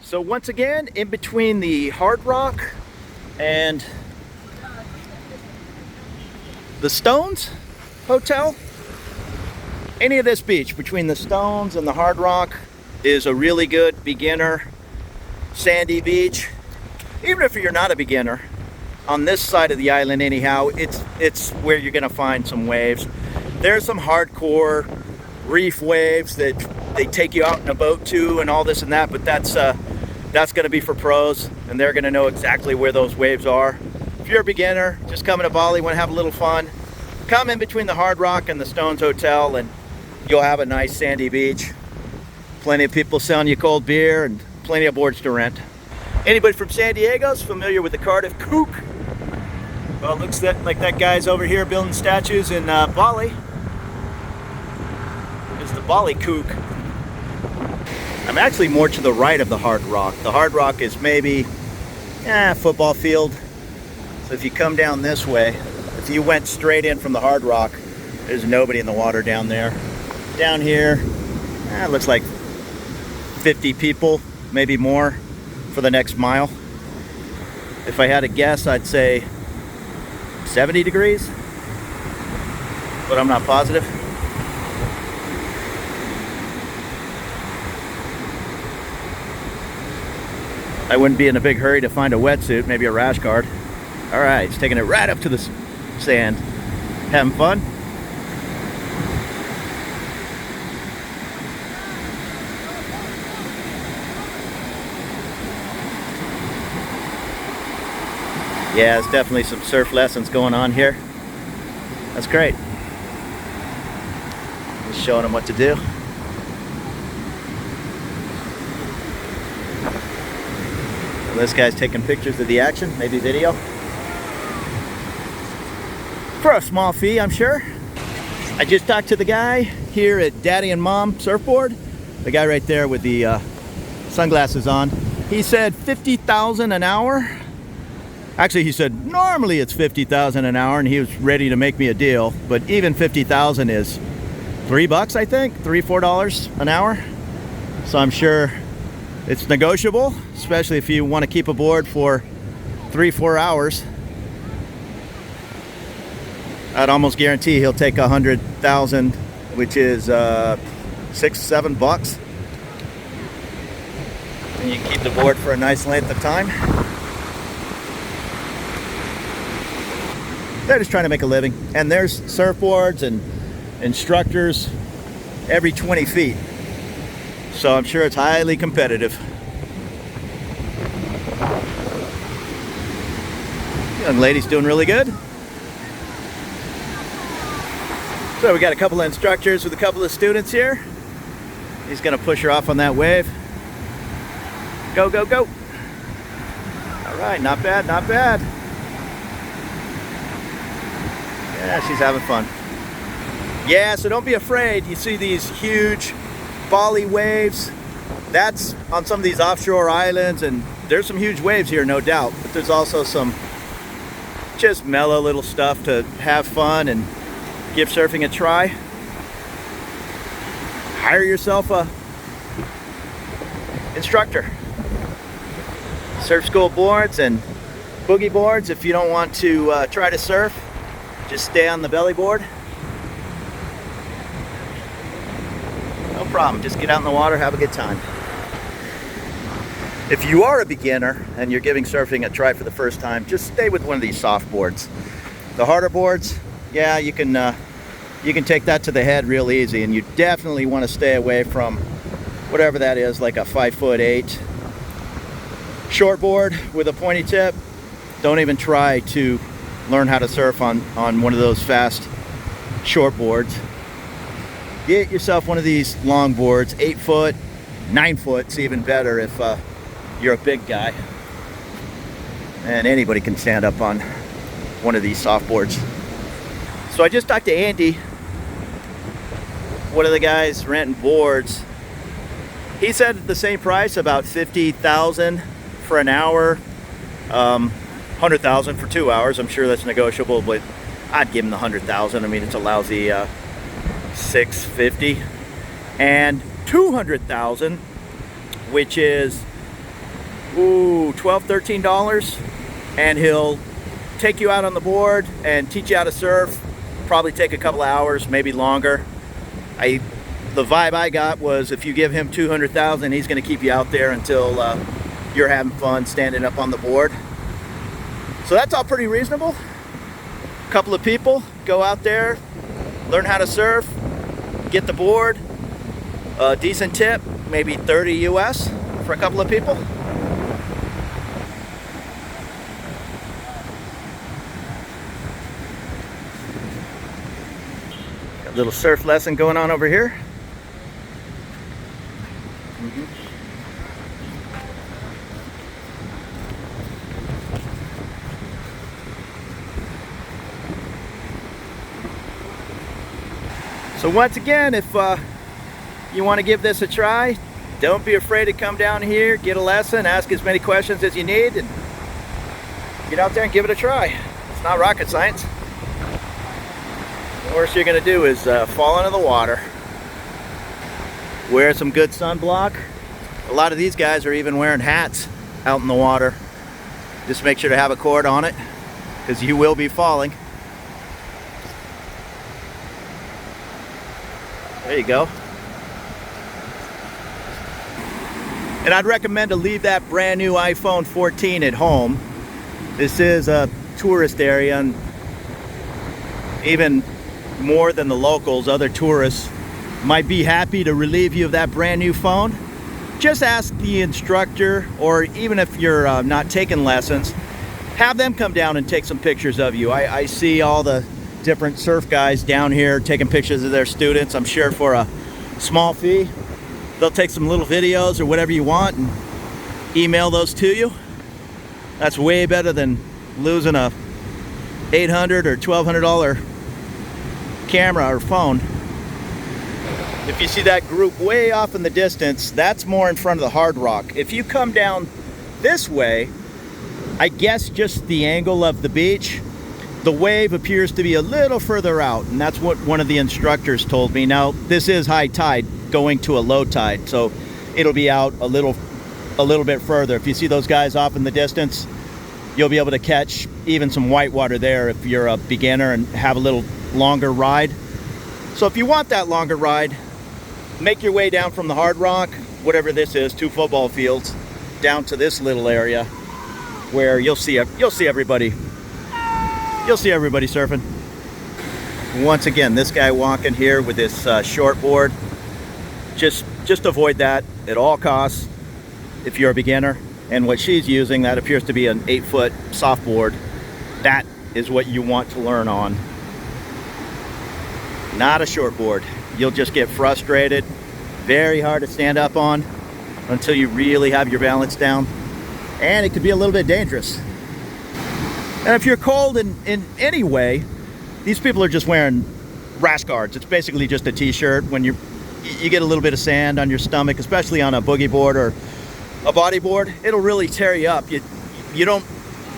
So once again, in between the Hard Rock and the Stones Hotel, any of this beach between the Stones and the Hard Rock is a really good beginner sandy beach. Even if you're not a beginner, on this side of the island anyhow, it's where you're gonna find some waves. There's some hardcore reef waves that they take you out in a boat to and all this and that, but that's gonna be for pros, and they're gonna know exactly where those waves are. If you're a beginner, just coming to Bali, wanna have a little fun, come in between the Hard Rock and the Stones Hotel and you'll have a nice sandy beach. Plenty of people selling you cold beer and plenty of boards to rent. Anybody from San Diego is familiar with the Cardiff Kook? Well, it looks like that guy's over here building statues in Bali. It's the Bali Kook. I'm actually more to the right of the Hard Rock. The Hard Rock is maybe a football field. So if you come down this way, if you went straight in from the Hard Rock, there's nobody in the water down there. Down here, it looks like 50 people, maybe more, for the next mile. If I had to guess, I'd say 70 degrees, but I'm not positive. I wouldn't be in a big hurry to find a wetsuit, maybe a rash guard. All right, it's taking it right up to the sand. Having fun? Yeah, there's definitely some surf lessons going on here. That's great. Just showing them what to do. And this guy's taking pictures of the action, maybe video. For a small fee, I'm sure. I just talked to the guy here at Daddy and Mom Surfboard. The guy right there with the sunglasses on. He said 50,000 an hour. Actually, he said normally it's 50,000 an hour, and he was ready to make me a deal. But even 50,000 is $3, I think, $3-4 an hour. So I'm sure it's negotiable, especially if you want to keep aboard for 3-4 hours. I'd almost guarantee he'll take 100,000, which is $6-7, and you can keep the board for a nice length of time. They're just trying to make a living, and there's surfboards and instructors every 20 feet. So I'm sure it's highly competitive. Young lady's doing really good. So we got a couple of instructors with a couple of students here. He's gonna push her off on that wave. Go, go, go. All right, not bad, not bad. Yeah, she's having fun. Yeah, so don't be afraid. You see these huge Bali waves. That's on some of these offshore islands, and there's some huge waves here, no doubt. But there's also some just mellow little stuff to have fun and give surfing a try. Hire yourself a instructor. Surf school boards and boogie boards. If you don't want to try to surf, just stay on the belly board. No problem, just get out in the water, have a good time. If you are a beginner and you're giving surfing a try for the first time, just stay with one of these soft boards. The harder boards, yeah, you can take that to the head real easy, and you definitely want to stay away from whatever that is, like a 5'8" short board with a pointy tip. Don't even try to learn how to surf on one of those fast short boards. Get yourself one of these long boards, 8 foot, 9 foot's even better if you're a big guy. And anybody can stand up on one of these soft boards. So I just talked to Andy, one of the guys renting boards. He said the same price, about 50,000 for an hour. 100,000 for 2 hours. I'm sure that's negotiable, but I'd give him the 100,000. I mean, it's a lousy 650, and 200,000, which is ooh, $12, $13, and he'll take you out on the board and teach you how to surf. Probably take a couple of hours, maybe longer. The vibe I got was if you give him $200,000, he's going to keep you out there until you're having fun standing up on the board. So that's all pretty reasonable. A couple of people go out there, learn how to surf, get the board, a decent tip, maybe 30 US for a couple of people. Got a little surf lesson going on over here. So once again, if you want to give this a try, don't be afraid to come down here, get a lesson, ask as many questions as you need, and get out there and give it a try. It's not rocket science. The worst you're going to do is fall into the water. Wear some good sunblock. A lot of these guys are even wearing hats out in the water. Just make sure to have a cord on it, because you will be falling. There you go. And I'd recommend to leave that brand new iPhone 14 at home. This is a tourist area, and even more than the locals, other tourists might be happy to relieve you of that brand new phone. Just ask the instructor, or even if you're not taking lessons, have them come down and take some pictures of you. I see all the different surf guys down here taking pictures of their students. I'm sure for a small fee they'll take some little videos or whatever you want and email those to you. That's way better than losing a $800 or $1,200 camera or phone. If you see that group way off in the distance, that's more in front of the Hard Rock. If you come down this way, I guess just the angle of the beach, the wave appears to be a little further out, and that's what one of the instructors told me. Now, this is high tide going to a low tide, so it'll be out a little bit further. If you see those guys off in the distance, you'll be able to catch even some whitewater there if you're a beginner and have a little longer ride. So if you want that longer ride, make your way down from the Hard Rock, whatever this is, 2 football fields, down to this little area where you'll see everybody. You'll see everybody surfing. Once again, this guy walking here with this short board, just avoid that at all costs if you're a beginner. And what she's using, that appears to be an 8-foot softboard. That is what you want to learn on. Not a short board. You'll just get frustrated. Very hard to stand up on until you really have your balance down. And it could be a little bit dangerous. And if you're cold in any way, these people are just wearing rash guards. It's basically just a t-shirt. When you get a little bit of sand on your stomach, especially on a boogie board or a body board, it'll really tear you up. You don't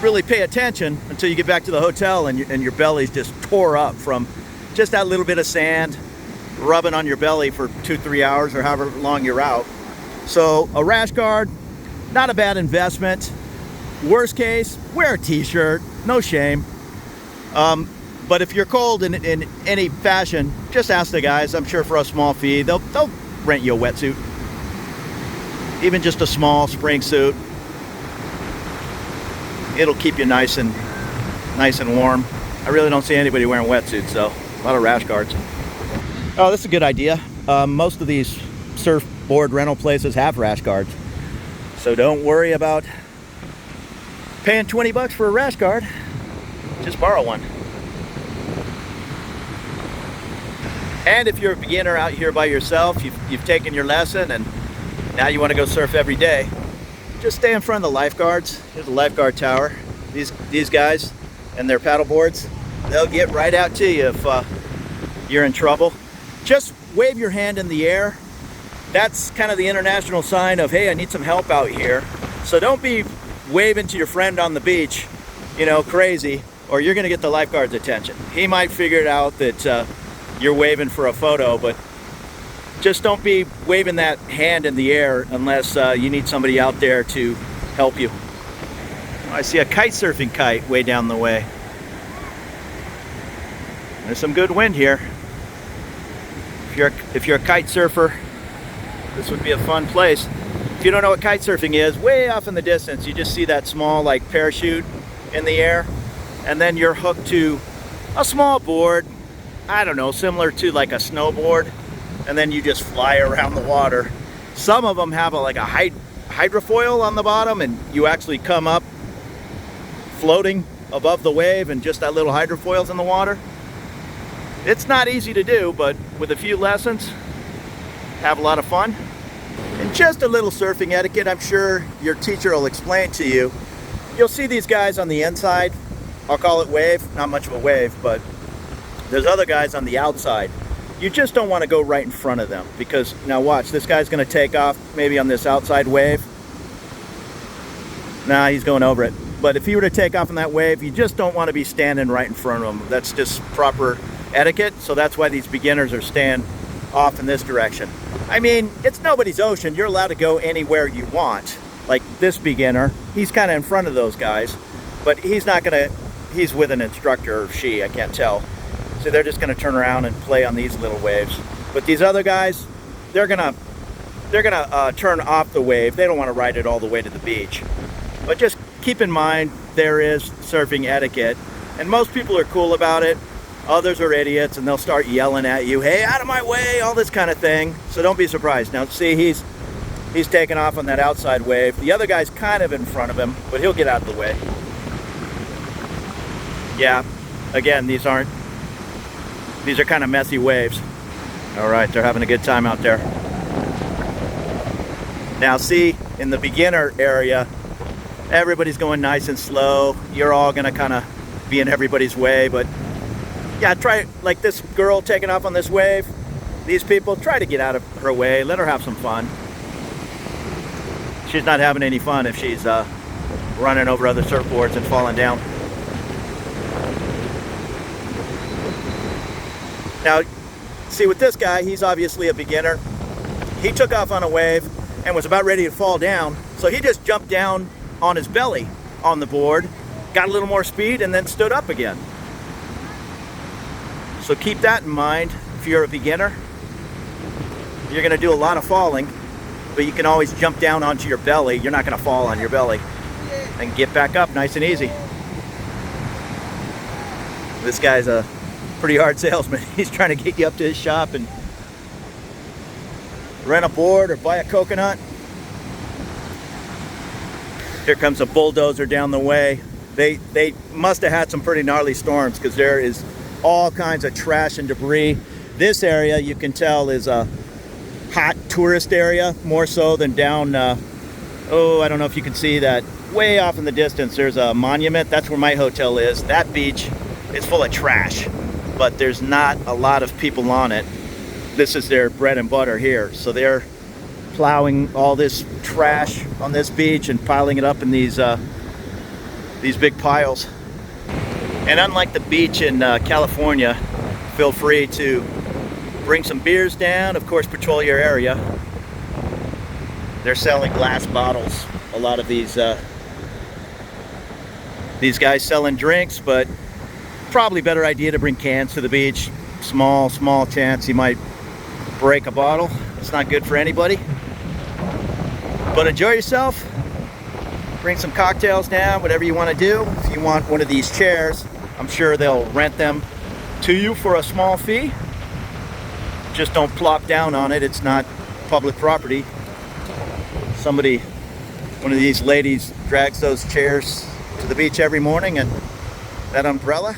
really pay attention until you get back to the hotel and your belly's just tore up from just that little bit of sand rubbing on your belly for 2-3 hours or however long you're out. So a rash guard, not a bad investment. Worst case, wear a t-shirt, no shame. But if you're cold in any fashion, just ask the guys. I'm sure for a small fee, they'll rent you a wetsuit. Even just a small spring suit. It'll keep you nice and warm. I really don't see anybody wearing wetsuits, so a lot of rash guards. Oh, that's a good idea. Most of these surfboard rental places have rash guards. So don't worry about paying 20 bucks for a rash guard. Just borrow one. And if you're a beginner out here by yourself, you've taken your lesson and now you want to go surf every day, just stay in front of the lifeguards. Here's the lifeguard tower. These guys and their paddle boards, they'll get right out to you if you're in trouble. Just wave your hand in the air. That's kind of the international sign of, hey, I need some help out here. So don't be waving to your friend on the beach, crazy, or you're going to get the lifeguard's attention. He might figure it out that you're waving for a photo, but just don't be waving that hand in the air unless you need somebody out there to help you. I see a kite surfing kite way down the way. There's some good wind here. If you're a kite surfer, this would be a fun place. If you don't know what kite surfing is, way off in the distance, you just see that small like parachute in the air, and then you're hooked to a small board, I don't know, similar to like a snowboard, and then you just fly around the water. Some of them have like a hydrofoil on the bottom, and you actually come up floating above the wave, and just that little hydrofoil's in the water. It's not easy to do, but with a few lessons, have a lot of fun. And just a little surfing etiquette, I'm sure your teacher will explain to you. You'll see these guys on the inside. I'll call it wave, not much of a wave, but there's other guys on the outside. You just don't want to go right in front of them, because now watch, this guy's going to take off maybe on this outside wave. Nah, he's going over it. But if he were to take off on that wave, you just don't want to be standing right in front of him. That's just proper etiquette, so that's why these beginners are staying off in this direction. I mean, it's nobody's ocean. You're allowed to go anywhere you want. Like this beginner, he's kind of in front of those guys, but he's not gonna, he's with an instructor, or she, I can't tell. So they're just gonna turn around and play on these little waves. But these other guys, they're gonna turn off the wave. They don't want to ride it all the way to the beach. But just keep in mind, there is surfing etiquette, and most people are cool about it. Others are idiots, and they'll start yelling at you, hey, out of my way, all this kind of thing. So don't be surprised. Now see, he's taking off on that outside wave. The other guy's kind of in front of him, but he'll get out of the way. Yeah, again, these are kind of messy waves. All right, they're having a good time out there. Now see, in the beginner area, everybody's going nice and slow. You're all gonna kind of be in everybody's way, but yeah, try, like this girl taking off on this wave, these people, try to get out of her way, let her have some fun. She's not having any fun if she's running over other surfboards and falling down. Now, see with this guy, he's obviously a beginner. He took off on a wave and was about ready to fall down, so he just jumped down on his belly on the board, got a little more speed, and then stood up again. So keep that in mind if you're a beginner. You're going to do a lot of falling, but you can always jump down onto your belly. You're not going to fall on your belly, and get back up nice and easy. This guy's a pretty hard salesman. He's trying to get you up to his shop and rent a board or buy a coconut. Here comes a bulldozer down the way. They must have had some pretty gnarly storms, because there is all kinds of trash and debris. This area, you can tell, is a hot tourist area, more so than down, oh, I don't know if you can see that. Way off in the distance, there's a monument. That's where my hotel is. That beach is full of trash, but there's not a lot of people on it. This is their bread and butter here. So they're plowing all this trash on this beach and piling it up in these big piles. And unlike the beach in California, feel free to bring some beers down. Of course, patrol your area. They're selling glass bottles. A lot of these guys selling drinks, but probably better idea to bring cans to the beach. Small chance you might break a bottle. It's not good for anybody. But enjoy yourself. Bring some cocktails down, whatever you want to do. If you want one of these chairs, I'm sure they'll rent them to you for a small fee. Just don't plop down on it. It's not public property. One of these ladies drags those chairs to the beach every morning, and that umbrella,